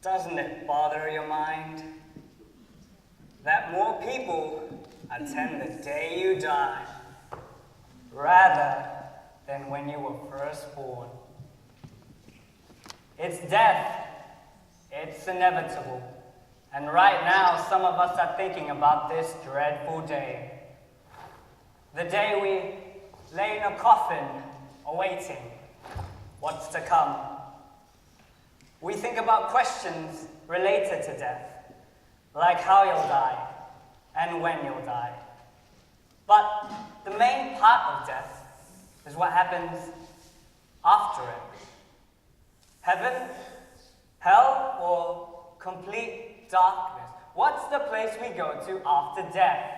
Doesn't it bother your mind that more people attend the day you die rather than when you were first born? It's death. It's inevitable. And right now, some of us are thinking about this dreadful day. The day we lay in a coffin, awaiting what's to come. We think about questions related to death, like how you'll die and when you'll die. But the main part of death is what happens after it. Heaven, hell, or complete darkness? What's the place we go to after death?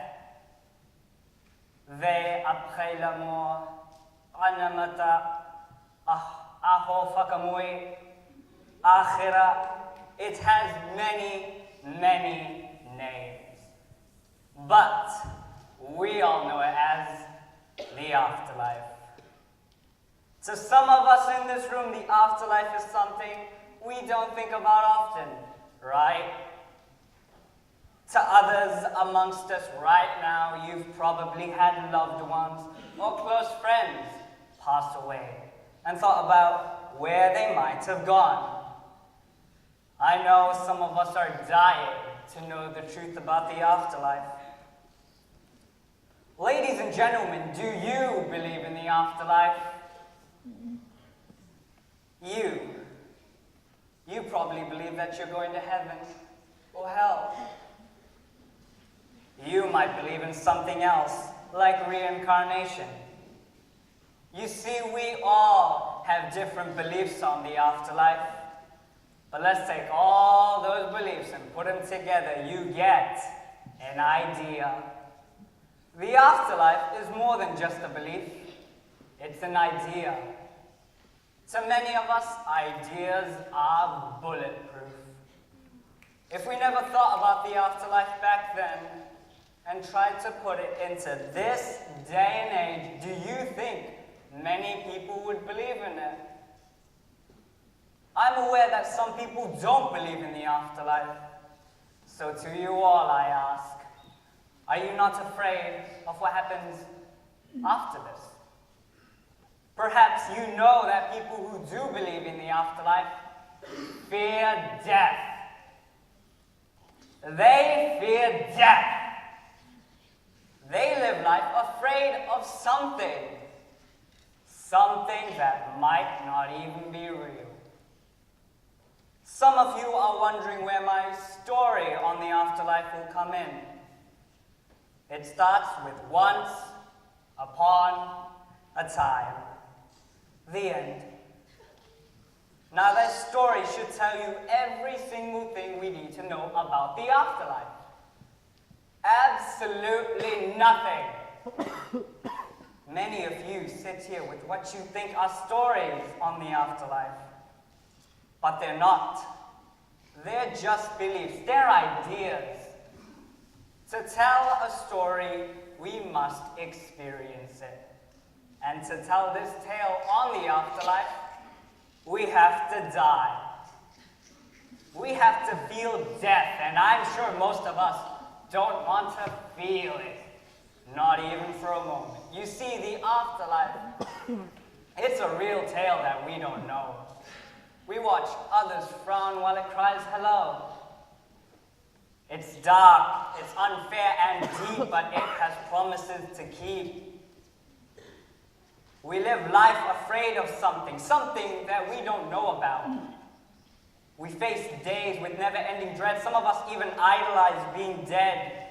Ve après la mort, anamata, aho fakamui, akhira. It has many, many names. But we all know it as the afterlife. To some of us in this room, the afterlife is something we don't think about often, right? To others amongst us right now, you've probably had loved ones or close friends pass away and thought about where they might have gone. I know some of us are dying to know the truth about the afterlife. Ladies and gentlemen, do you believe in the afterlife? You probably believe that you're going to heaven or hell. You might believe in something else, like reincarnation. You see, we all have different beliefs on the afterlife. But let's take all those beliefs and put them together. You get an idea. The afterlife is more than just a belief. It's an idea. To many of us, ideas are bulletproof. If we never thought about the afterlife back then and tried to put it into this day and age, do you think many people would believe in it? I'm aware that some people don't believe in the afterlife. So to you all, I ask, are you not afraid of what happens after this? Perhaps you know that people who do believe in the afterlife fear death. They fear death. They live life afraid of something. Something that might not even be real. Some of you are wondering where my story on the afterlife will come in. It starts with once upon a time. The end. Now this story should tell you every single thing we need to know about the afterlife. Absolutely nothing. Many of you sit here with what you think are stories on the afterlife. But they're not. They're just beliefs. They're ideas. To tell a story, we must experience it. And to tell this tale on the afterlife, we have to die. We have to feel death, and I'm sure most of us don't want to feel it. Not even for a moment. You see, the afterlife, it's a real tale that we don't know. We watch others frown while it cries hello. It's dark, it's unfair and deep, but it has promises to keep. We live life afraid of something that we don't know about. We face days with never-ending dread. Some of us even idolize being dead.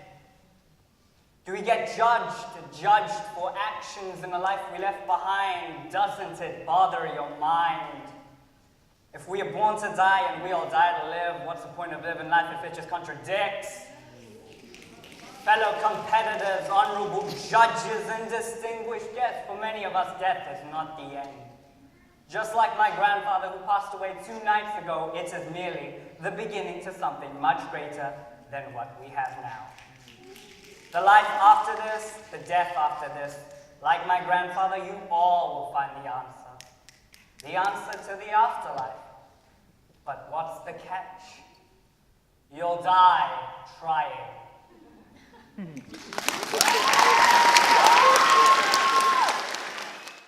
Do we get judged for actions in the life we left behind? Doesn't it bother your mind? If we are born to die and we all die to live, what's the point of living life if it just contradicts? Fellow competitors, honorable judges, and distinguished guests, for many of us, death is not the end. Just like my grandfather who passed away 2 nights ago, it is merely the beginning to something much greater than what we have now. The life after this, the death after this, like my grandfather, you all will find the answer. The answer to the afterlife. But what's the catch? You'll die trying.